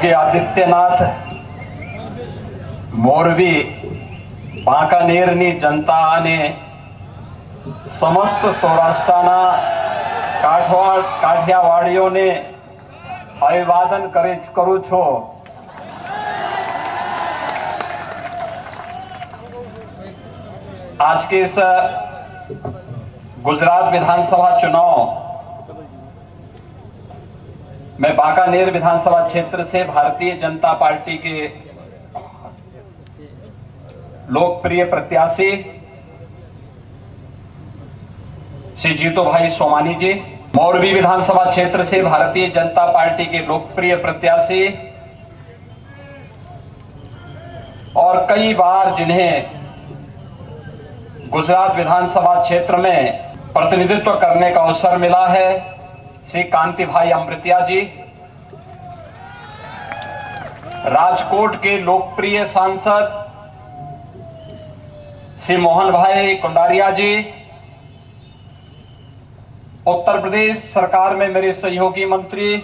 योगी आदित्यनाथ मोरबी बांकानेरनी जनता અને समस्त સૌરાષ્ટ્રના કાઠિયાવાડીઓને અભિવાદન કરું છું। आज के इस गुजरात विधानसभा चुनाव में बांकानेर विधानसभा क्षेत्र से भारतीय जनता पार्टी के लोकप्रिय प्रत्याशी श्री जीतू भाई सोमानी जी, मोरबी विधानसभा क्षेत्र से भारतीय जनता पार्टी के लोकप्रिय प्रत्याशी और कई बार जिन्हें गुजरात विधानसभा क्षेत्र में प्रतिनिधित्व करने का अवसर मिला है, श्री कांति भाई अमृतिया जी, राजकोट के लोकप्रिय सांसद श्री मोहन भाई कुंडारिया जी, उत्तर प्रदेश सरकार में मेरे सहयोगी मंत्री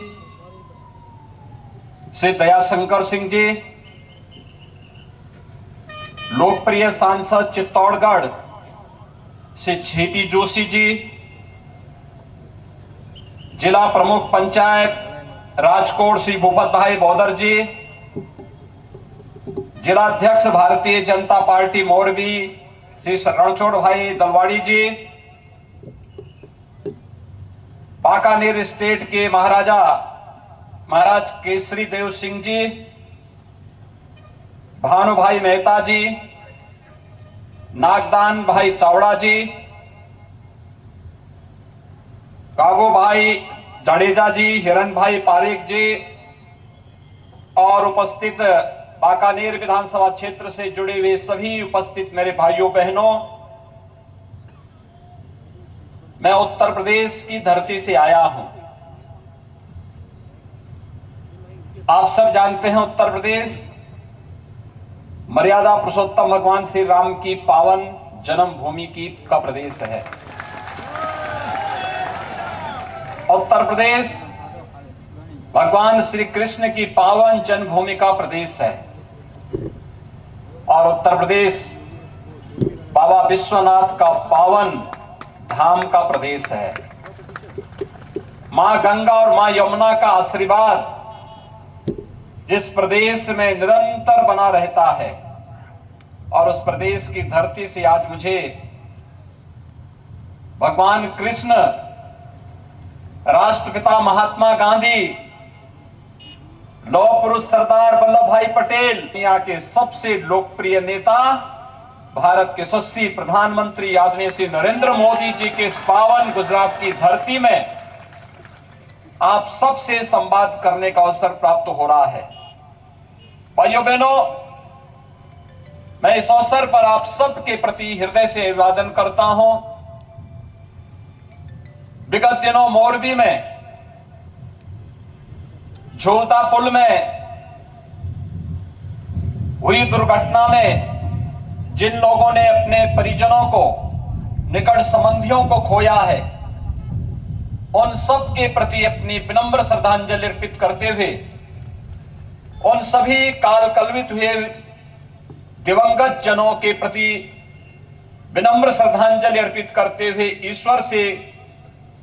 श्री दयाशंकर सिंह जी, लोकप्रिय सांसद चित्तौड़गढ़ श्री सीपी जोशी जी, जिला प्रमुख पंचायत राजकोट श्री भूपत भाई बौदर जी, जिला अध्यक्ष भारतीय जनता पार्टी मोरबी श्री रणछोड़ भाई दलवाड़ी जी, बांकानेर स्टेट के महाराज केसरी देव सिंह जी, भानु भाई मेहता जी, नागदान भाई चावड़ा जी, कागो भाई जाडेजा जी, हिरन भाई पारेख जी और उपस्थित बांकानेर विधानसभा क्षेत्र से जुड़े हुए सभी उपस्थित मेरे भाइयों बहनों, मैं उत्तर प्रदेश की धरती से आया हूं। आप सब जानते हैं उत्तर प्रदेश मर्यादा पुरुषोत्तम भगवान श्री राम की पावन जन्मभूमि का प्रदेश है। उत्तर प्रदेश भगवान श्री कृष्ण की पावन जन्मभूमि का प्रदेश है और उत्तर प्रदेश बाबा विश्वनाथ का पावन धाम का प्रदेश है। मां गंगा और मां यमुना का आशीर्वाद जिस प्रदेश में निरंतर बना रहता है और उस प्रदेश की धरती से आज मुझे भगवान कृष्ण, राष्ट्रपिता महात्मा गांधी, लौह पुरुष सरदार वल्लभ भाई पटेल, दुनिया के सबसे लोकप्रिय नेता, भारत के यशस्वी प्रधानमंत्री आदरणीय श्री नरेंद्र मोदी जी के इस पावन गुजरात की धरती में आप सबसे संवाद करने का अवसर प्राप्त हो रहा है। भाइयों बहनों, मैं इस अवसर पर आप सबके प्रति हृदय से अभिवादन करता हूं। विगत दिनों मोरबी में झोलता पुल में हुई दुर्घटना में जिन लोगों ने अपने परिजनों को, निकट संबंधियों को खोया है, उन सब के प्रति अपनी विनम्र श्रद्धांजलि अर्पित करते हुए उन सभी काल कलवित हुए दिवंगत जनों के प्रति विनम्र श्रद्धांजलि अर्पित करते हुए ईश्वर से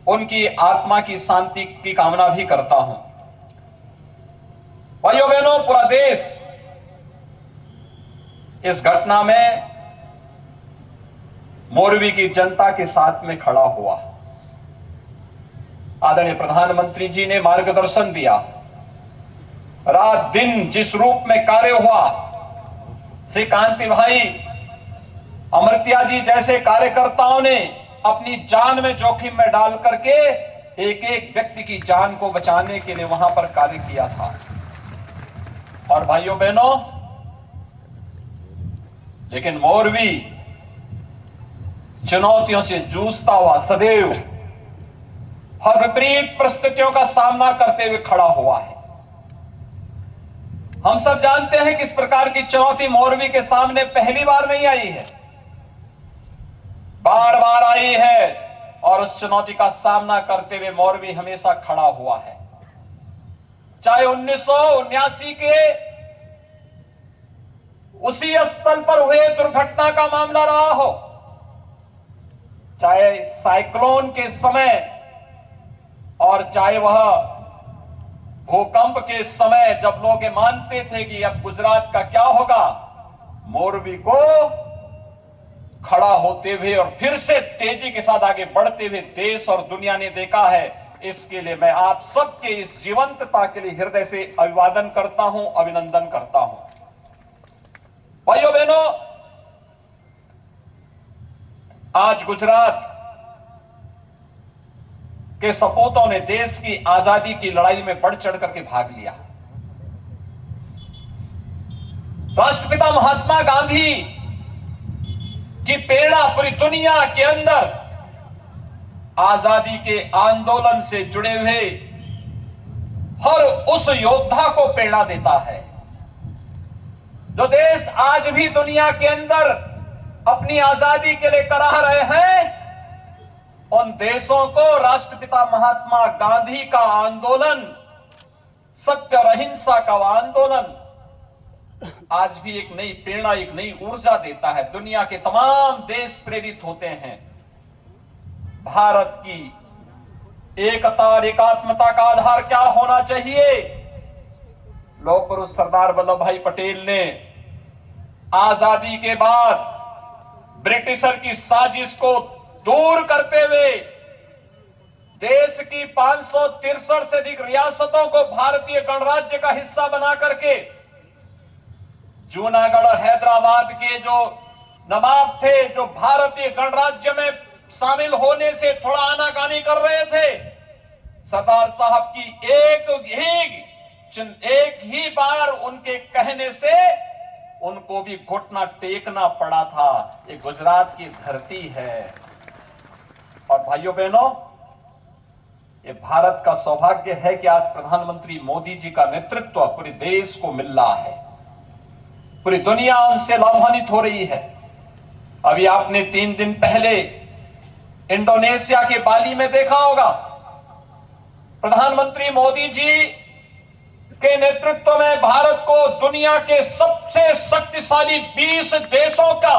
उनकी आत्मा की शांति की कामना भी करता हूं। भाइयों बहनों, पूरा देश इस घटना में मोरबी की जनता के साथ में खड़ा हुआ। आदरणीय प्रधानमंत्री जी ने मार्गदर्शन दिया। रात दिन जिस रूप में कार्य हुआ, श्री कांति भाई अमृतिया जी जैसे कार्यकर्ताओं ने अपनी जान में जोखिम में डाल करके एक एक व्यक्ति की जान को बचाने के लिए वहां पर कार्य किया था। और भाइयों बहनों, लेकिन मोरबी चुनौतियों से जूझता हुआ सदैव हर विपरीत परिस्थितियों का सामना करते हुए खड़ा हुआ है। हम सब जानते हैं कि इस प्रकार की चुनौती मोरबी के सामने पहली बार नहीं आई है, बार बार आई है और उस चुनौती का सामना करते हुए मोरबी हमेशा खड़ा हुआ है। चाहे 1979 के उसी स्थल पर हुए दुर्घटना का मामला रहा हो, चाहे साइक्लोन के समय और चाहे वह भूकंप के समय जब लोग ये मानते थे कि अब गुजरात का क्या होगा, मोरबी को खड़ा होते हुए और फिर से तेजी के साथ आगे बढ़ते हुए देश और दुनिया ने देखा है। इसके लिए मैं आप सबके इस जीवंतता के लिए हृदय से अभिवादन करता हूं, अभिनंदन करता हूं। भाइयों बहनों, आज गुजरात के सपूतों ने देश की आजादी की लड़ाई में बढ़ चढ़ करके भाग लिया। राष्ट्रपिता महात्मा गांधी की प्रेरणा पूरी दुनिया के अंदर आजादी के आंदोलन से जुड़े हुए हर उस योद्धा को प्रेरणा देता है। जो देश आज भी दुनिया के अंदर अपनी आजादी के लिए कराह रहे हैं, उन देशों को राष्ट्रपिता महात्मा गांधी का आंदोलन, सत्य और अहिंसा का आंदोलन आज भी एक नई प्रेरणा, एक नई ऊर्जा देता है। दुनिया के तमाम देश प्रेरित होते हैं। भारत की एकता और एकात्मता का आधार क्या होना चाहिए? लौह पुरुष सरदार वल्लभ भाई पटेल ने आजादी के बाद ब्रिटिशर की साजिश को दूर करते हुए देश की 563 से अधिक रियासतों को भारतीय गणराज्य का हिस्सा बना करके जूनागढ़ और हैदराबाद के जो नवाब थे, जो भारतीय गणराज्य में शामिल होने से थोड़ा आनाकानी कर रहे थे, सरदार साहब की एक ही बार उनके कहने से उनको भी घुटना टेकना पड़ा था। ये गुजरात की धरती है। और भाइयों बहनों, ये भारत का सौभाग्य है कि आज प्रधानमंत्री मोदी जी का नेतृत्व पूरे देश को मिल रहा है। पूरी दुनिया उनसे लाभान्वित हो रही है। अभी आपने 3 दिन पहले इंडोनेशिया के बाली में देखा होगा, प्रधानमंत्री मोदी जी के नेतृत्व में भारत को दुनिया के सबसे शक्तिशाली 20 देशों का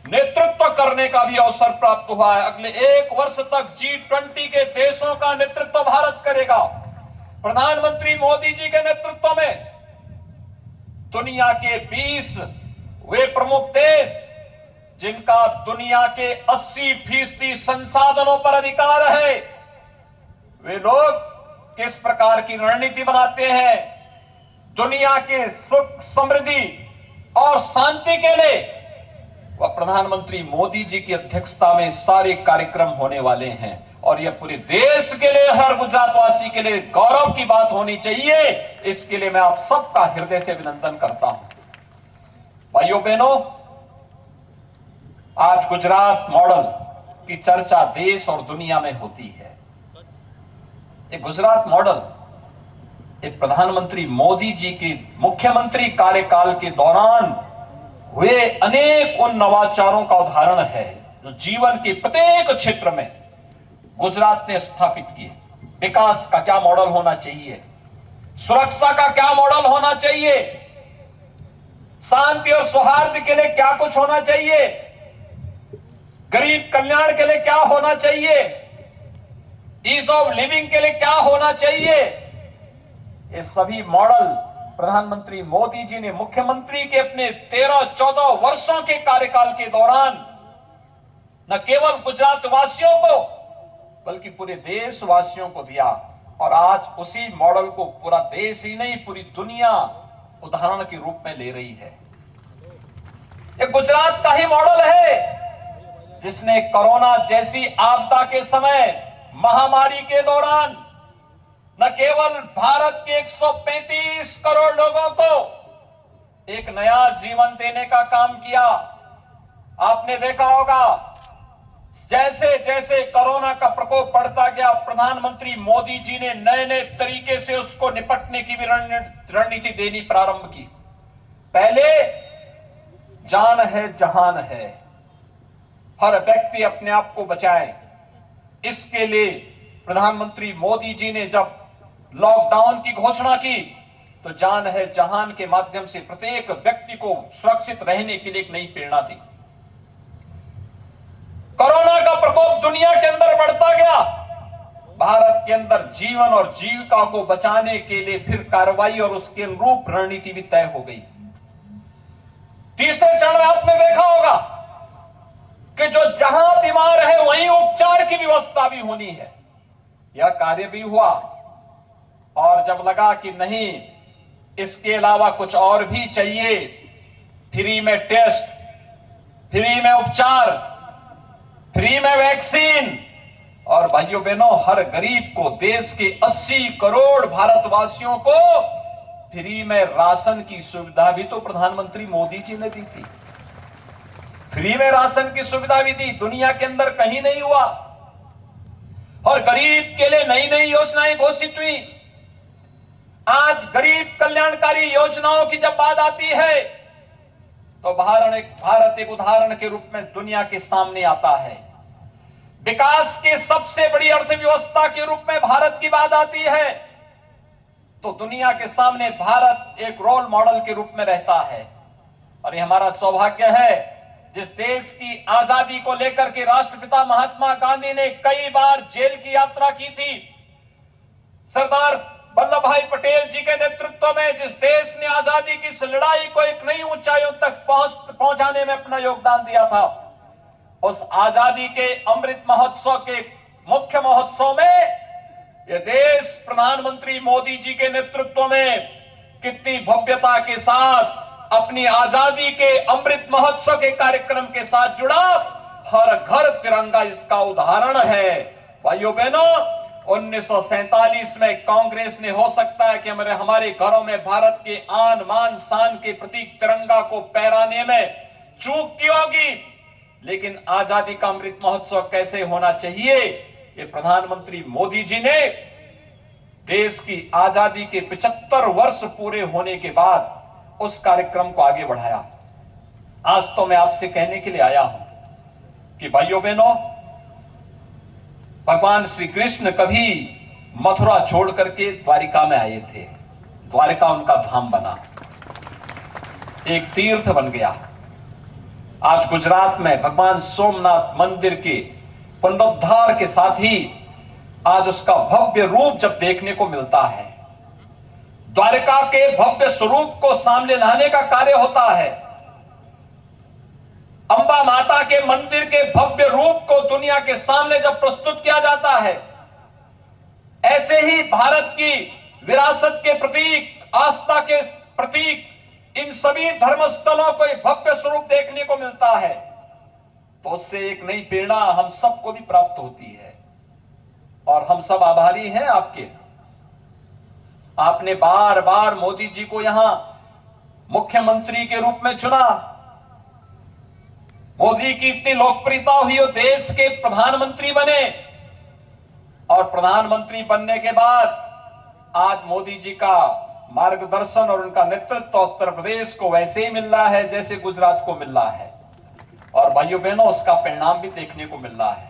नेतृत्व करने का भी अवसर प्राप्त हुआ है। अगले 1 वर्ष तक G20 के देशों का नेतृत्व भारत करेगा। प्रधानमंत्री मोदी जी के नेतृत्व में दुनिया के 20 वे प्रमुख देश, जिनका दुनिया के 80% संसाधनों पर अधिकार है, वे लोग किस प्रकार की रणनीति बनाते हैं दुनिया के सुख, समृद्धि और शांति के लिए, वह प्रधानमंत्री मोदी जी की अध्यक्षता में सारे कार्यक्रम होने वाले हैं। और यह पूरे देश के लिए, हर गुजरातवासी के लिए गौरव की बात होनी चाहिए। इसके लिए मैं आप सबका हृदय से अभिनंदन करता हूं। भाइयों बहनों, आज गुजरात मॉडल की चर्चा देश और दुनिया में होती है। ये गुजरात मॉडल एक प्रधानमंत्री मोदी जी के मुख्यमंत्री कार्यकाल के दौरान हुए अनेक उन नवाचारों का उदाहरण है जो जीवन के प्रत्येक क्षेत्र में गुजरात ने स्थापित किए। विकास का क्या मॉडल होना चाहिए, सुरक्षा का क्या मॉडल होना चाहिए, शांति और सौहार्द के लिए क्या कुछ होना चाहिए, गरीब कल्याण के लिए क्या होना चाहिए, ईज ऑफ लिविंग के लिए क्या होना चाहिए, ये सभी मॉडल प्रधानमंत्री मोदी जी ने मुख्यमंत्री के अपने 13-14 वर्षों के कार्यकाल के दौरान न केवल गुजरात वासियों को बल्कि पूरे देशवासियों को दिया। और आज उसी मॉडल को पूरा देश ही नहीं, पूरी दुनिया उदाहरण के रूप में ले रही है। ये गुजरात का ही मॉडल है जिसने कोरोना जैसी आपदा के समय, महामारी के दौरान न केवल भारत के 135 करोड़ लोगों को एक नया जीवन देने का काम किया। आपने देखा होगा, जैसे जैसे कोरोना का प्रकोप बढ़ता गया, प्रधानमंत्री मोदी जी ने नए नए तरीके से उसको निपटने की भी रणनीति देनी प्रारंभ की। पहले जान है जहान है, हर व्यक्ति अपने आप को बचाए। इसके लिए प्रधानमंत्री मोदी जी ने जब लॉकडाउन की घोषणा की तो जान है जहान के माध्यम से प्रत्येक व्यक्ति को सुरक्षित रहने के लिए एक नई प्रेरणा दी। कोरोना का प्रकोप दुनिया के अंदर बढ़ता गया, भारत के अंदर जीवन और जीविका को बचाने के लिए फिर कार्रवाई और उसके अनुरूप रणनीति भी तय हो गई। तीसरे चरण में आपने देखा होगा कि जो जहां बीमार है वहीं उपचार की व्यवस्था भी होनी है। यह कार्य भी हुआ और जब लगा कि नहीं इसके अलावा कुछ और भी चाहिए, फ्री में टेस्ट, फ्री में उपचार, फ्री में वैक्सीन और भाइयों बहनों हर गरीब को, देश के 80 करोड़ भारतवासियों को फ्री में राशन की सुविधा भी तो प्रधानमंत्री मोदी जी ने दी थी। फ्री में राशन की सुविधा भी दी, दुनिया के अंदर कहीं नहीं हुआ। और गरीब के लिए नई नई योजनाएं घोषित हुई। आज गरीब कल्याणकारी योजनाओं की जब बात आती है तो भारत एक उदाहरण के रूप में दुनिया के सामने आता है। विकास के सबसे बड़ी अर्थव्यवस्था के रूप में भारत की बात आती है तो दुनिया के सामने भारत एक रोल मॉडल के रूप में रहता है। और ये हमारा सौभाग्य है, जिस देश की आजादी को लेकर के राष्ट्रपिता महात्मा गांधी ने कई बार जेल की यात्रा की थी, सरदार वल्लभ भाई पटेल जी के नेतृत्व में जिस देश ने आजादी की इस लड़ाई को एक नई ऊंचाइयों तक पहुंचाने में अपना योगदान दिया था, उस आजादी के अमृत महोत्सव के मुख्य महोत्सव में यह देश प्रधानमंत्री मोदी जी के नेतृत्व में कितनी भव्यता के साथ अपनी आजादी के अमृत महोत्सव के कार्यक्रम के साथ जुड़ा। हर घर तिरंगा इसका उदाहरण है। भाइयों बहनों, 1947 में कांग्रेस ने हो सकता है कि हमारे घरों में भारत के आन मान शान के प्रतीक तिरंगा को फहराने में चूक की होगी, लेकिन आजादी का अमृत महोत्सव कैसे होना चाहिए, ये प्रधानमंत्री मोदी जी ने देश की आजादी के 75 वर्ष पूरे होने के बाद उस कार्यक्रम को आगे बढ़ाया। आज तो मैं आपसे कहने के लिए आया हूं कि भाइयों बहनों, भगवान श्री कृष्ण कभी मथुरा छोड़ करके द्वारिका में आए थे। द्वारिका उनका धाम बना, एक तीर्थ बन गया। आज गुजरात में भगवान सोमनाथ मंदिर के पुनरुद्धार के साथ ही आज उसका भव्य रूप जब देखने को मिलता है, द्वारिका के भव्य स्वरूप को सामने लाने का कार्य होता है। अंबा माता के मंदिर के भव्य रूप को दुनिया के सामने जब प्रस्तुत किया जाता है, ऐसे ही भारत की विरासत के प्रतीक, आस्था के प्रतीक, इन सभी धर्मस्थलों को एक भव्य स्वरूप देखने को मिलता है, तो उससे एक नई प्रेरणा हम सबको भी प्राप्त होती है। और हम सब आभारी हैं आपके। आपने बार बार मोदी जी को यहां मुख्यमंत्री के रूप में चुना। मोदी की इतनी लोकप्रियता हुई और देश के प्रधानमंत्री बने, और प्रधानमंत्री बनने के बाद आज मोदी जी का मार्गदर्शन और उनका नेतृत्व उत्तर प्रदेश को वैसे ही मिल रहा है जैसे गुजरात को मिल रहा है। और भाइयों बहनों, उसका परिणाम भी देखने को मिल रहा है।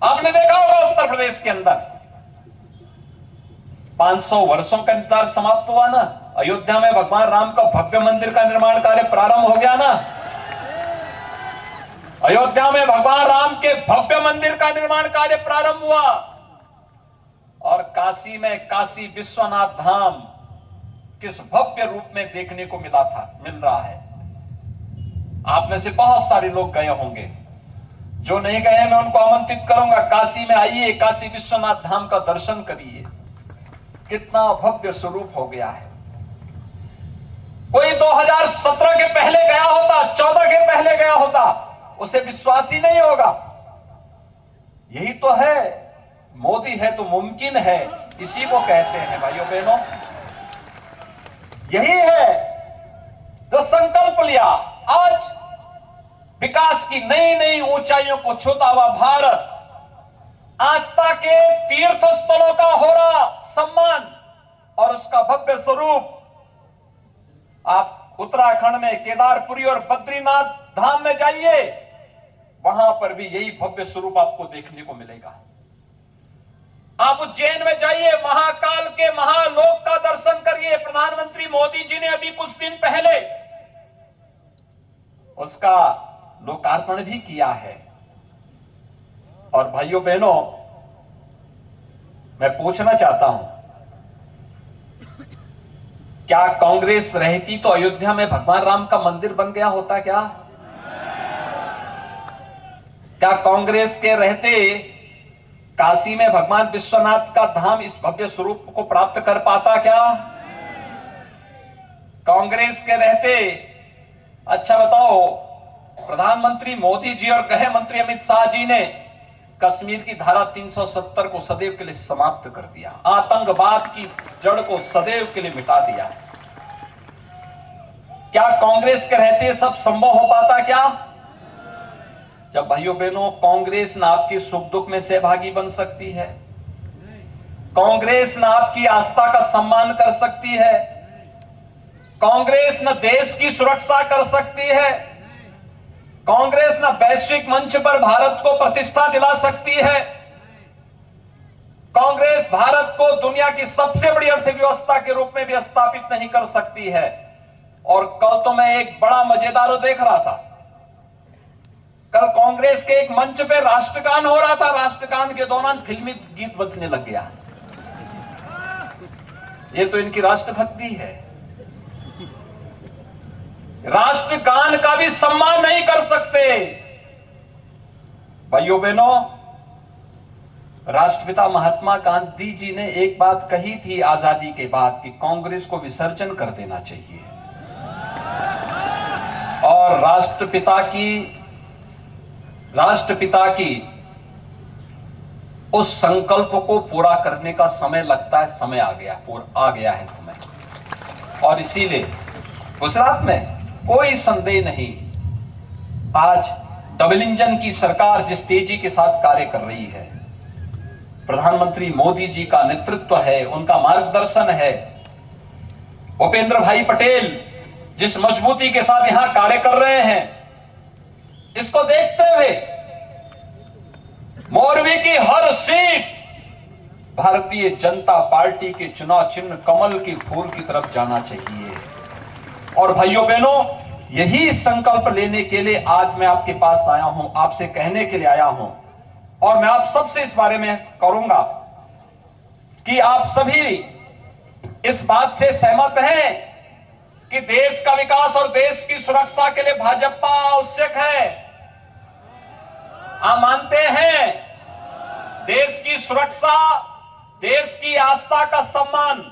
आपने देखा होगा उत्तर प्रदेश के अंदर 500 वर्षों का इंतजार समाप्त हुआ ना। अयोध्या में भगवान राम का भव्य मंदिर का निर्माण कार्य प्रारंभ हो गया ना। अयोध्या में भगवान राम के भव्य मंदिर का निर्माण कार्य प्रारंभ हुआ। और काशी में काशी विश्वनाथ धाम किस भव्य रूप में देखने को मिल रहा है। आप में से बहुत सारे लोग गए होंगे, जो नहीं गए हैं मैं उनको आमंत्रित करूंगा, काशी में आइए, काशी विश्वनाथ धाम का दर्शन करिए। कितना भव्य स्वरूप हो गया है। कोई 2017 के पहले गया होता, 14 के पहले गया होता, उसे विश्वास ही नहीं होगा। यही तो है, मोदी है तो मुमकिन है, इसी को कहते हैं भाइयों बहनों। यही है जो संकल्प लिया। आज विकास की नई नई ऊंचाइयों को छूता हुआ भारत, आस्था के तीर्थ स्थलों का हो रहा सम्मान और उसका भव्य स्वरूप। आप उत्तराखंड में केदारपुरी और बद्रीनाथ धाम में जाइए, वहां पर भी यही भव्य स्वरूप आपको देखने को मिलेगा। आप उज्जैन में जाइए, महाकाल के महालोक का दर्शन करिए। प्रधानमंत्री मोदी जी ने अभी कुछ दिन पहले उसका लोकार्पण भी किया है। और भाइयों बहनों, मैं पूछना चाहता हूं, क्या कांग्रेस रहती तो अयोध्या में भगवान राम का मंदिर बन गया होता क्या? क्या कांग्रेस के रहते काशी में भगवान विश्वनाथ का धाम इस भव्य स्वरूप को प्राप्त कर पाता क्या? कांग्रेस के रहते, अच्छा बताओ, प्रधानमंत्री मोदी जी और गृह मंत्री अमित शाह जी ने कश्मीर की धारा 370 को सदैव के लिए समाप्त कर दिया, आतंकवाद की जड़ को सदैव के लिए मिटा दिया। क्या कांग्रेस के रहते सब संभव हो पाता क्या? जब भाइयों बहनों, कांग्रेस न आपके सुख दुख में सहभागी बन सकती है, कांग्रेस न आपकी आस्था का सम्मान कर सकती है, कांग्रेस न देश की सुरक्षा कर सकती है, कांग्रेस न वैश्विक मंच पर भारत को प्रतिष्ठा दिला सकती है, कांग्रेस भारत को दुनिया की सबसे बड़ी अर्थव्यवस्था के रूप में भी स्थापित नहीं कर सकती है। और कल तो मैं एक बड़ा मजेदार देख रहा था। कल कांग्रेस के एक मंच पे राष्ट्रगान हो रहा था, राष्ट्रगान के दौरान फिल्मी गीत बजने लग गया। ये तो इनकी राष्ट्रभक्ति है। राष्ट्रगान का भी सम्मान नहीं कर सकते। भाइयों बहनों, राष्ट्रपिता महात्मा गांधी जी ने एक बात कही थी आजादी के बाद कि कांग्रेस को विसर्जन कर देना चाहिए। और राष्ट्रपिता की उस संकल्प को पूरा करने का समय लगता है, समय आ गया है समय। और इसीलिए गुजरात में कोई संदेह नहीं, आज डबल इंजन की सरकार जिस तेजी के साथ कार्य कर रही है, प्रधानमंत्री मोदी जी का नेतृत्व है, उनका मार्गदर्शन है, भूपेंद्र भाई पटेल जिस मजबूती के साथ यहां कार्य कर रहे हैं, इसको देखते हुए मोरबी की हर सीट भारतीय जनता पार्टी के चुनाव चिन्ह कमल के फूल की तरफ जाना चाहिए। और भाइयों बहनों, यही संकल्प लेने के लिए आज मैं आपके पास आया हूं, आपसे कहने के लिए आया हूं। और मैं आप सबसे इस बारे में करूंगा कि आप सभी इस बात से सहमत हैं कि देश का विकास और देश की सुरक्षा के लिए भाजपा आवश्यक है। आप मानते हैं देश की सुरक्षा, देश की आस्था का सम्मान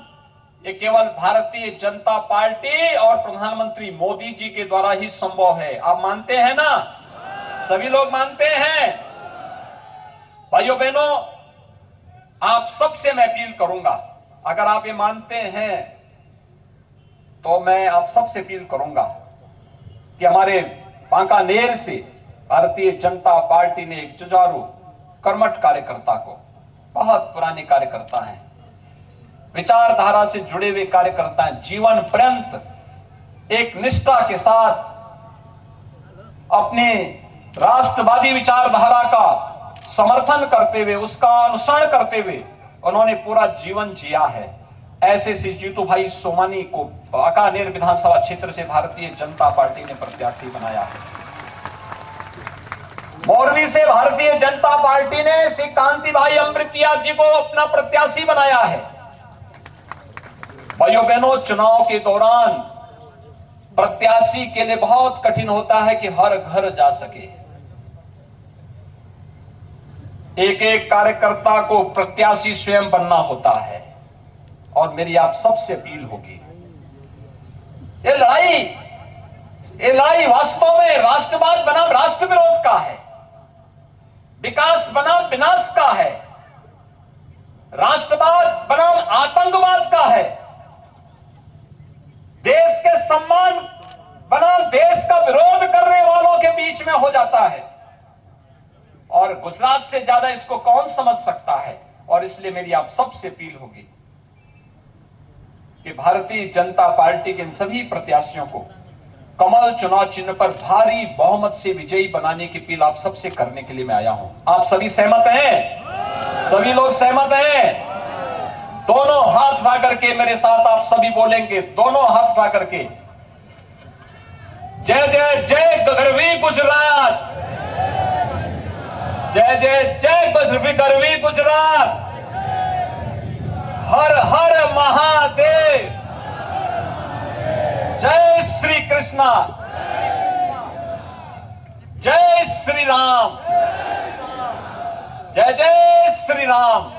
ये केवल भारतीय जनता पार्टी और प्रधानमंत्री मोदी जी के द्वारा ही संभव है। आप मानते हैं ना? सभी लोग मानते हैं। भाइयों बहनों, आप सबसे मैं अपील करूंगा, अगर आप ये मानते हैं तो मैं आप सबसे अपील करूंगा कि हमारे बांकानेर से भारतीय जनता पार्टी ने एक जुझारू कर्मठ कार्यकर्ता को, बहुत पुराने कार्यकर्ता हैं, विचारधारा से जुड़े हुए कार्यकर्ता हैं, जीवन पर्यंत एक निष्ठा के साथ अपने राष्ट्रवादी विचारधारा का समर्थन करते हुए, उसका अनुसरण करते हुए उन्होंने पूरा जीवन जिया है। ऐसे श्री जीतू भाई सोमानी को बांकानेर विधानसभा क्षेत्र से भारतीय जनता पार्टी ने प्रत्याशी बनाया है। मोरबी से भारतीय जनता पार्टी ने श्री कांति भाई अमृतिया जी को अपना प्रत्याशी बनाया है। भाइयों बहनों, चुनाव के दौरान प्रत्याशी के लिए बहुत कठिन होता है कि हर घर जा सके। एक एक कार्यकर्ता को प्रत्याशी स्वयं बनना होता है। और मेरी आप सबसे अपील होगी, ये लड़ाई वास्तव में राष्ट्रवाद बनाम राष्ट्र विरोध का है, विकास बनाम विनाश का है, राष्ट्रवाद बनाम आतंकवाद का है, देश के सम्मान बनाम देश का विरोध करने वालों के बीच में हो जाता है। और गुजरात से ज्यादा इसको कौन समझ सकता है। और इसलिए मेरी आप सबसे अपील होगी कि भारतीय जनता पार्टी के इन सभी प्रत्याशियों को कमल चुनाव चिन्ह पर भारी बहुमत से विजयी बनाने की अपील आप सबसे करने के लिए मैं आया हूं। आप सभी सहमत हैं? सभी लोग सहमत हैं? दोनों हाथ उठा करके मेरे साथ आप सभी बोलेंगे, दोनों हाथ उठा करके, जय जय जय गरवी गुजरात, जय जय जय गरवी गुजरात, हर हर महादेव, जय श्री कृष्णा, जय श्री राम, जय जय श्री राम।